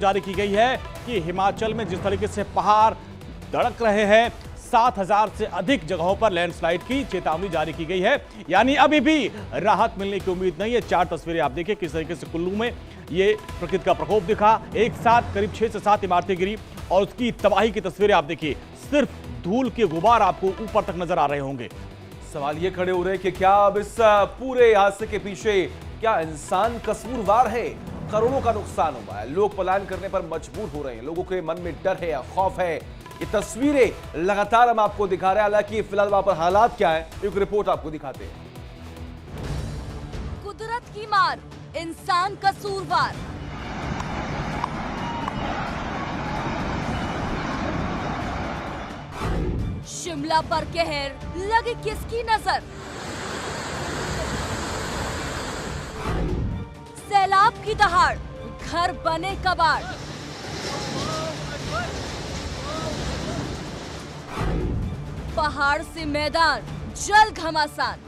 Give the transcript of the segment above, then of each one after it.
जारी की गई है कि हिमाचल में जिस तरीके से पहाड़ धड़क रहे हैं, 7,000 से अधिक जगहों पर लैंडस्लाइड की चेतावनी जारी की गई है। यानी अभी भी राहत मिलने की उम्मीद नहीं है। 4 तस्वीरें आप देखिए किस तरीके से कुल्लू में ये प्रकृति का प्रकोप दिखा। एक साथ करीब 6 से 7 इमारतें गिरी और उसकी तबाही की तस्वीरें आप देखिए। सिर्फ धूल के गुबार आपको ऊपर तक नजर आ रहे होंगे। सवाल ये खड़े हो रहे हैं कि क्या अब इस पूरे हादसे के पीछे क्या इंसान कसूरवार है? करोड़ों का नुकसान हुआ है, लोग पलायन करने पर मजबूर हो रहे हैं, लोगों के मन में डर है, खौफ है। ये तस्वीरें लगातार हम आपको दिखा रहे हैं। हालांकि फिलहाल वहां पर हालात क्या है, एक रिपोर्ट आपको दिखाते हैं। कुदरत की मार, इंसान कसूरवार। शिमला पर कहर, लगी किसकी नजर? सैलाब की दहाड़, घर बने कबाड़। पहाड़ से मैदान, जल घमासान।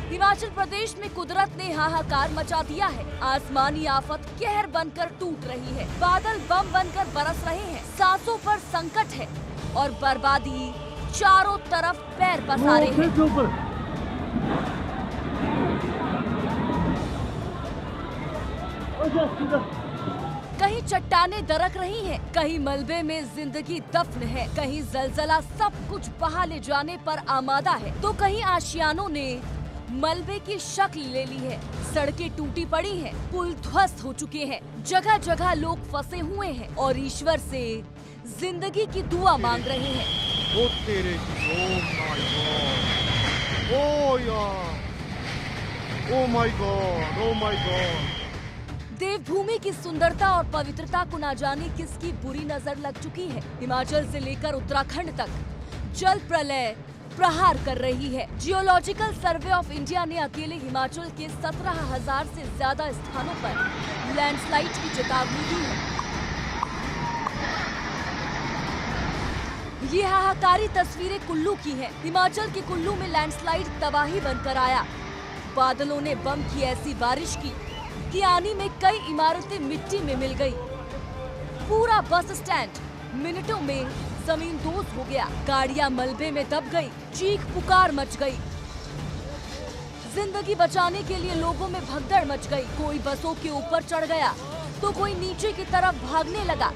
हिमाचल प्रदेश में कुदरत ने हाहाकार मचा दिया है। आसमानी आफत कहर बनकर टूट रही है, बादल बम बनकर बरस रहे हैं, सांसों पर संकट है और बर्बादी चारों तरफ पैर पसारे हैं। कहीं चट्टानें दरक रही हैं, कहीं मलबे में जिंदगी दफन है, कहीं जलजला सब कुछ बहा ले जाने पर आमादा है, तो कहीं आशियानों ने मलबे की शक्ल ले ली है। सड़कें टूटी पड़ी हैं, पुल ध्वस्त हो चुके हैं, जगह जगह लोग फंसे हुए हैं और ईश्वर से जिंदगी की दुआ मांग रहे हैं। ओ तेरे की, ओ माय गॉड। देवभूमि की सुंदरता और पवित्रता को ना जाने किसकी बुरी नजर लग चुकी है। हिमाचल से लेकर उत्तराखंड तक जल प्रलय प्रहार कर रही है। जियोलॉजिकल सर्वे ऑफ इंडिया ने अकेले हिमाचल के 17,000 से ज्यादा स्थानों पर लैंडस्लाइड की चेतावनी दी है। ये हाहाकारी तस्वीरें कुल्लू की हैं। हिमाचल के कुल्लू में लैंडस्लाइड तबाही बनकर आया। बादलों ने बम की ऐसी बारिश की कि आनी में कई इमारतें मिट्टी में मिल गई। पूरा बस स्टैंड मिनटों में जमीन दोज हो गया, गाड़ियां मलबे में दब गई, चीख पुकार मच गई। जिंदगी बचाने के लिए लोगों में भगदड़ मच गई। कोई बसों के ऊपर चढ़ गया तो कोई नीचे की तरफ भागने लगा।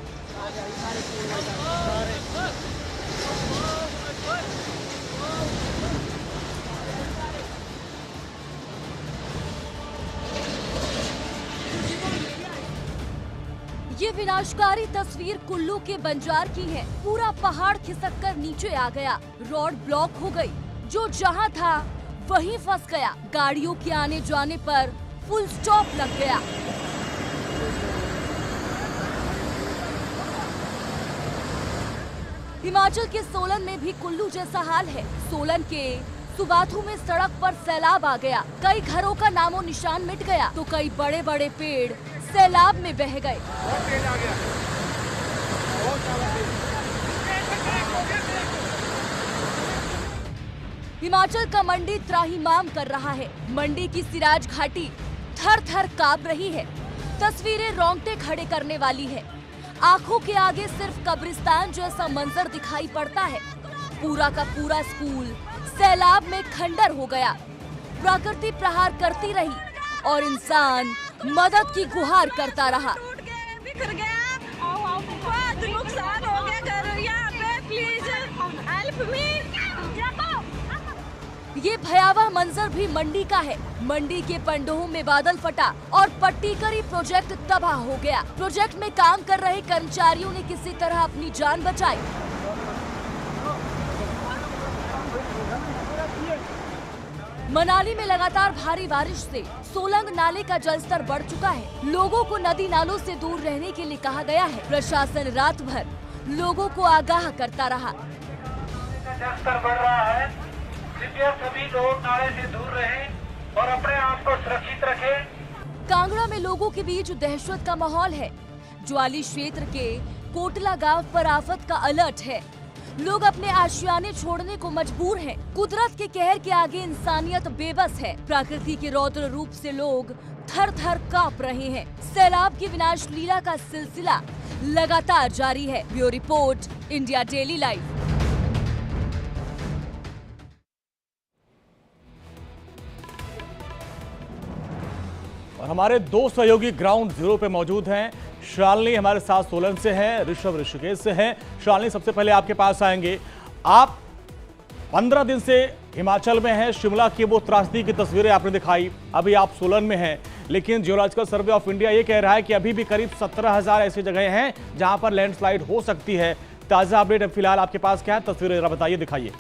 ये विनाशकारी तस्वीर कुल्लू के बंजार की है। पूरा पहाड़ खिसककर नीचे आ गया, रोड ब्लॉक हो गई, जो जहां था वहीं फंस गया। गाड़ियों के आने जाने पर फुल स्टॉप लग गया। हिमाचल के सोलन में भी कुल्लू जैसा हाल है। सोलन के सुबाथू में सड़क पर सैलाब आ गया, कई घरों का नामो निशान मिट गया, तो कई बड़े बड़े पेड़ सैलाब में बह गए। हिमाचल का मंडी त्राहिमाम कर रहा है। मंडी की सिराज घाटी थर थर कांप रही है। तस्वीरें रोंगटे खड़े करने वाली है। आंखों के आगे सिर्फ कब्रिस्तान जैसा मंजर दिखाई पड़ता है। पूरा का पूरा स्कूल सैलाब में खंडर हो गया। प्रकृति प्रहार करती रही और इंसान मदद की गुहार करता रहा। बिखर गया, बहुत नुकसान हो गया, घर यहाँ पे प्लीज हेल्प मी। ये भयावह मंजर भी मंडी का है। मंडी के पंडोह में बादल फटा और पट्टीकरी प्रोजेक्ट तबाह हो गया। प्रोजेक्ट में काम कर रहे कर्मचारियों ने किसी तरह अपनी जान बचाई। मनाली में लगातार भारी बारिश से सोलंग नाले का जलस्तर बढ़ चुका है। लोगों को नदी नालों से दूर रहने के लिए कहा गया है। प्रशासन रात भर लोगों को आगाह करता रहा। जलस्तर बढ़ रहा है, कृपया सभी लोग नाले से दूर रहें और अपने आप को सुरक्षित रखें। कांगड़ा में लोगों के बीच दहशत का माहौल है। ज्वाली क्षेत्र के कोटला गांव पर आफत का अलर्ट है। लोग अपने आशियाने छोड़ने को मजबूर हैं। कुदरत के कहर के आगे इंसानियत बेबस है। प्रकृति के रौद्र रूप से लोग थर थर कांप रहे हैं। सैलाब की विनाश लीला का सिलसिला लगातार जारी है। Bureau report, India daily live. और हमारे दो सहयोगी ग्राउंड जीरो पे मौजूद हैं। शालिनी हमारे साथ सोलन से हैं, ऋषभ ऋषिकेश से हैं। शालिनी, सबसे पहले आपके पास आएंगे। आप 15 दिन से हिमाचल में हैं। शिमला की वो त्रासदी की तस्वीरें आपने दिखाई, अभी आप सोलन में हैं, लेकिन जियोलॉजिकल सर्वे ऑफ इंडिया ये कह रहा है कि अभी भी करीब 17,000 ऐसी जगह हैं जहां पर लैंडस्लाइड हो सकती है। ताजा अपडेट फिलहाल आपके पास क्या है? तस्वीरें जरा बताइए, दिखाइए।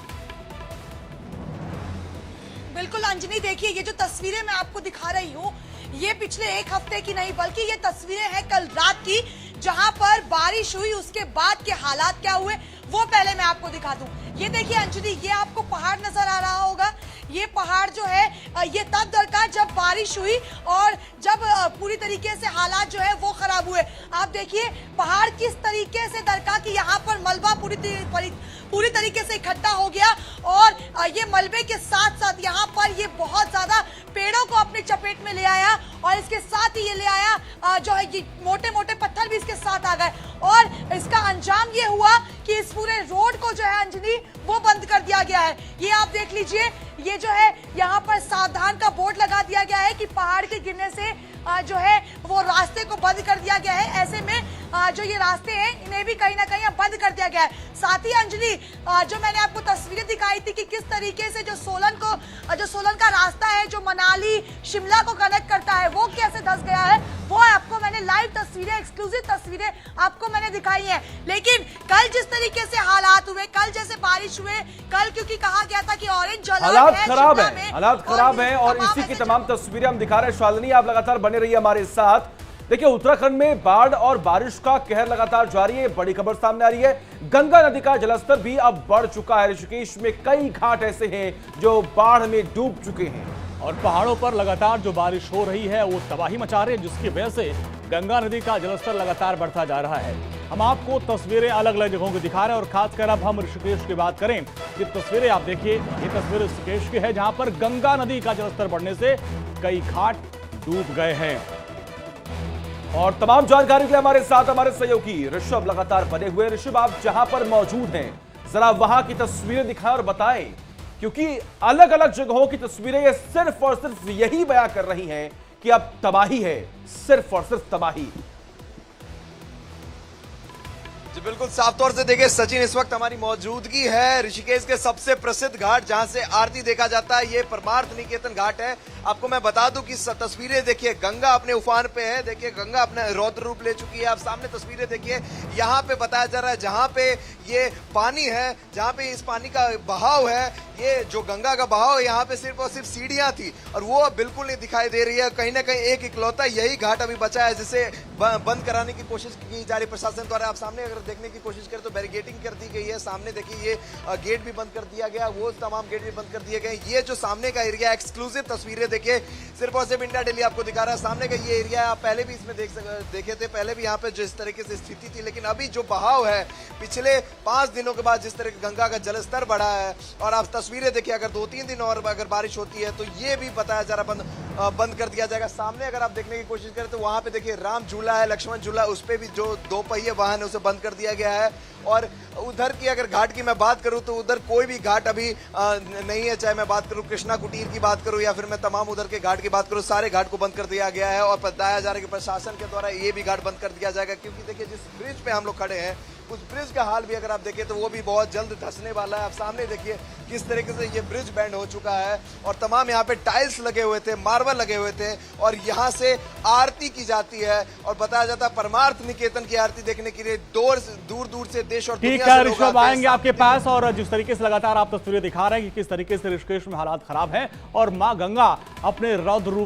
बिल्कुल अंजनी, देखिए ये जो तस्वीरें मैं आपको दिखा रही हूँ, ये पिछले एक हफ्ते की नहीं बल्कि ये तस्वीरें हैं कल रात की, जहां पर बारिश हुई। उसके बाद के हालात क्या हुए वो पहले मैं आपको दिखा दूं। ये देखिए अंजलि, ये आपको पहाड़ नजर आ रहा होगा। ये पहाड़ जो है ये तब दरका जब बारिश हुई और जब पूरी तरीके से हालात जो है वो खराब हुए। आप देखिए पहाड़ किस तरीके से दरका कि यहाँ पर मलबा पूरी तरीके से इकट्ठा हो गया और ये मलबे के साथ साथ यहाँ पर ये बहुत ज्यादा पेड़ों को अपनी चपेट में ले आया और इसके साथ ही ये ले आया जो है ये मोटे मोटे पत्थर भी इसके साथ आ गए और इसका अंजाम ये हुआ कि इस पूरे रोड को जो है अंजनी वो बंद कर दिया गया है। ये आप देख लीजिए, ये जो है यहाँ पर सावधान का बोर्ड लगा दिया गया है कि पहाड़ के गिरने से जो है वो रास्ते को बंद कर दिया गया है। ऐसे में जो ये रास्ते हैं इन्हें भी कहीं ना कहीं बंद कर दिया गया है। साथ ही अंजलि, जो मैंने आपको तस्वीरें दिखाई थी कि किस तरीके से जो सोलन का रास्ता है जो मनाली शिमला को कनेक्ट करता है वो कैसे धंस गया है, वो आपको मैंने लाइव तस्वीरें, एक्सक्लूसिव तस्वीरें आपको मैंने दिखाई है। लेकिन कल जिस तरीके से हालात हुए, कल जैसे बारिश हुए, कल क्योंकि कहा गया था कि ऑरेंज अलर्ट है, हालात खराब है और इसी की तमाम तस्वीरें हम दिखा रहे हैं। शालिनी, आप लगातार बने रहिए हमारे साथ। देखिए, उत्तराखंड में बाढ़ और बारिश का कहर लगातार जारी है। बड़ी खबर सामने आ रही है, गंगा नदी का जलस्तर भी अब बढ़ चुका है। ऋषिकेश में कई घाट ऐसे हैं जो बाढ़ में डूब चुके हैं और पहाड़ों पर लगातार जो बारिश हो रही है वो तबाही मचा रही है, जिसकी वजह से गंगा नदी का जलस्तर लगातार बढ़ता जा रहा है। हम आपको तस्वीरें अलग अलग जगहों की दिखा रहे हैं और खासकर अब हम ऋषिकेश की बात करें। ये तस्वीरें आप देखिए, ये तस्वीर ऋषिकेश की है जहां पर गंगा नदी का जलस्तर बढ़ने से कई घाट डूब गए हैं। और तमाम जानकारी के लिए हमारे साथ हमारे सहयोगी ऋषभ लगातार बने हुए। ऋषभ, आप जहां पर मौजूद हैं जरा वहां की तस्वीरें दिखाएं और बताएं, क्योंकि अलग अलग जगहों की तस्वीरें ये सिर्फ और सिर्फ यही बयां कर रही हैं कि अब तबाही है, सिर्फ और सिर्फ तबाही। जी बिल्कुल, साफ तौर से देखिए सचिन, इस वक्त हमारी मौजूदगी है ऋषिकेश के सबसे प्रसिद्ध घाट जहां से आरती देखा जाता है। ये परमार्थ निकेतन घाट है। आपको मैं बता दूं कि तस्वीरें देखिए, गंगा अपने उफान पे है। देखिए गंगा अपना रौद्र रूप ले चुकी है। आप सामने तस्वीरें देखिए, यहाँ पे बताया जा रहा है जहां पे ये पानी है, जहां पे इस पानी का बहाव है, ये जो गंगा का बहाव है, यहाँ पे सिर्फ और सिर्फ सीढ़ियां थी और वो अब बिल्कुल नहीं दिखाई दे रही है। कहीं ना कहीं एक इकलौता यही घाट अभी बचा है जिसे बंद कराने की कोशिश की जा रही प्रशासन द्वारा। आप सामने अगर देखने की कोशिश करें तो बैरिकेडिंग कर दी गई है। सामने देखिए ये गेट भी बंद कर दिया गया, वो तमाम गेट भी बंद कर दिए गए। ये जो सामने का एरिया, एक्सक्लूसिव तस्वीरें देखिए, सिर्फ और सिर्फ इंडिया डेली आपको दिखा रहा है। सामने का ये एरिया है, आप पहले भी इसमें देखे थे, पहले भी यहाँ पे जिस तरीके से स्थिति थी, लेकिन अभी जो बहाव है पिछले 5 दिनों के बाद जिस तरह गंगा का जलस्तर बढ़ा है और आप तस्वीरें देखिए, अगर 2-3 दिन और अगर बारिश होती है तो ये भी बताया जा रहा बंद कर दिया जाएगा। सामने अगर आप देखने की कोशिश करें तो वहां पे देखिए राम झूला है, लक्ष्मण झूला, उस पे भी जो 2 पहिए वाहन है उसे बंद कर दिया गया है। और उधर की अगर घाट की मैं बात करूं तो उधर कोई भी घाट अभी नहीं है। चाहे मैं बात करूं कृष्णा कुटीर की बात करूं या फिर मैं तमाम उधर के घाट की बात करूं, सारे घाट को बंद कर दिया गया है और बताया जा रहा है कि प्रशासन के द्वारा ये भी घाट बंद कर दिया जाएगा। क्योंकि देखिए जिस ब्रिज पे हम लोग खड़े हैं उस ब्रिज का हाल भी अगर आप देखें तो वो भी बहुत जल्द धंसने वाला है। आप सामने देखिए किस तरीके से ये ब्रिज बैंड हो चुका है और तमाम यहाँ पे टाइल्स लगे हुए थे, मार्बल लगे हुए थे और यहाँ से आरती की जाती है और बताया जाता है परमार्थ निकेतन की आरती देखने के लिए दूर दूर से देश और दुनिया से लोग ऋषभ आएंगे आपके पास। और जिस तरीके से लगातार आप तस्वीरें दिखा रहे हैं कि किस तरीके से ऋषिकेश में हालात खराब हैं और मां गंगा अपने रौद्र रूप